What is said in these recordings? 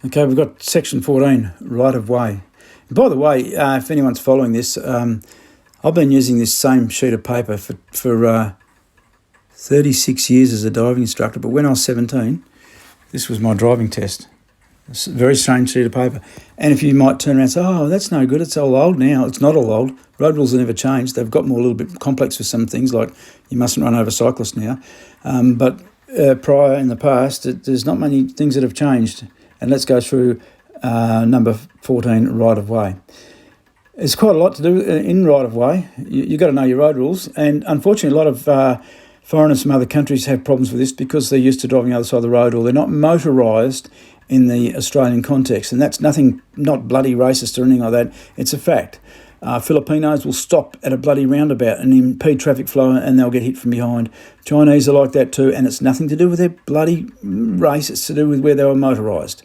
Okay, we've got section 14, right of way. By the way, if anyone's following this, I've been using this same sheet of paper for 36 years as a driving instructor, but when I was 17, this was my driving test. It's a very strange sheet of paper. And if you might turn around and say, oh, that's no good, it's all old now. It's not all old. Road rules have never changed. They've got more a little bit complex with some things, like you mustn't run over cyclists now. But prior in the past, there's not many things that have changed. And let's go through number 14, right of way. There's quite a lot to do in right of way. You've got to know your road rules. And unfortunately, a lot of foreigners from other countries have problems with this because they're used to driving the other side of the road, or they're not motorised in the Australian context. And that's nothing, not bloody racist or anything like that. It's a fact. Filipinos will stop at a bloody roundabout and impede traffic flow, and they'll get hit from behind. Chinese are like that too, and it's nothing to do with their bloody race. It's to do with where they were motorised.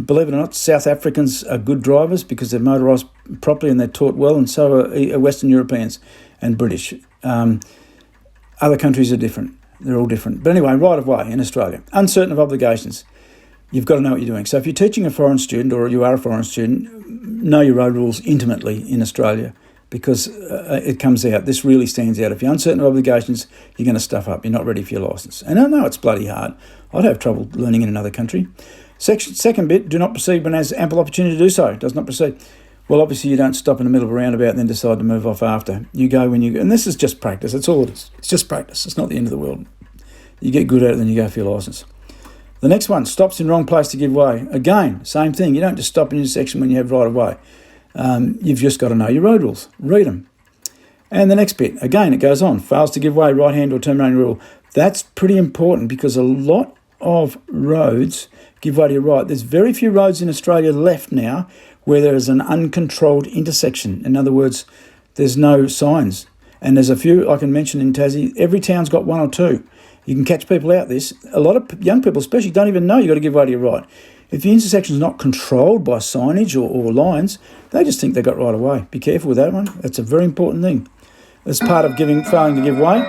Believe it or not, South Africans are good drivers because they're motorised properly and they're taught well, and so are Western Europeans and British. Other countries are different. They're all different. But anyway, right of way in Australia. Uncertain of obligations. You've got to know what you're doing. So if you're teaching a foreign student, or you are a foreign student, know your road rules intimately in Australia, because it comes out. This really stands out. If you're uncertain of obligations, you're going to stuff up. You're not ready for your licence. And I know it's bloody hard. I'd have trouble learning in another country. Second bit, do not proceed when has ample opportunity to do so. Does not proceed. Well, obviously you don't stop in the middle of a roundabout and then decide to move off after. You go when you go. And this is just practice. That's all it is. It's just practice. It's not the end of the world. You get good at it, then you go for your licence. The next one, stops in wrong place to give way. Again, same thing. You don't just stop in an intersection when you have right of way. You've just got to know your road rules. Read them. And the next bit, again, it goes on. Fails to give way, right hand or turn lane rule. That's pretty important because a lot of roads give way to your right. There's very few roads in Australia left now where there is an uncontrolled intersection. In other words, there's no signs. And there's a few I can mention in Tassie. Every town's got one or two. You can catch people out this. A lot of young people especially don't even know you've got to give way to your right. If the intersection is not controlled by signage or lines, they just think they've got right of way. Be careful with that one. That's a very important thing. As part of failing to give way.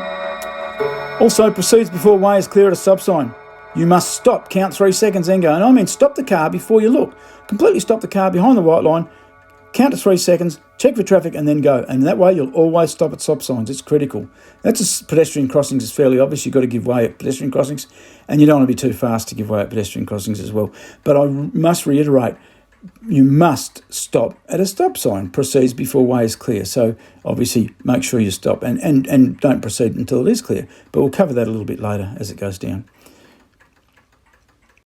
Also, proceeds before way is clear at a stop sign. You must stop, count 3 seconds, then go. And I mean stop the car before you look. Completely stop the car behind the white line, count to 3 seconds, check for traffic, and then go. And that way you'll always stop at stop signs. It's critical. That's pedestrian crossings is fairly obvious. You've got to give way at pedestrian crossings, and you don't want to be too fast to give way at pedestrian crossings as well. But I must reiterate, you must stop at a stop sign. Proceeds before way is clear. So obviously make sure you stop and don't proceed until it is clear. But we'll cover that a little bit later as it goes down.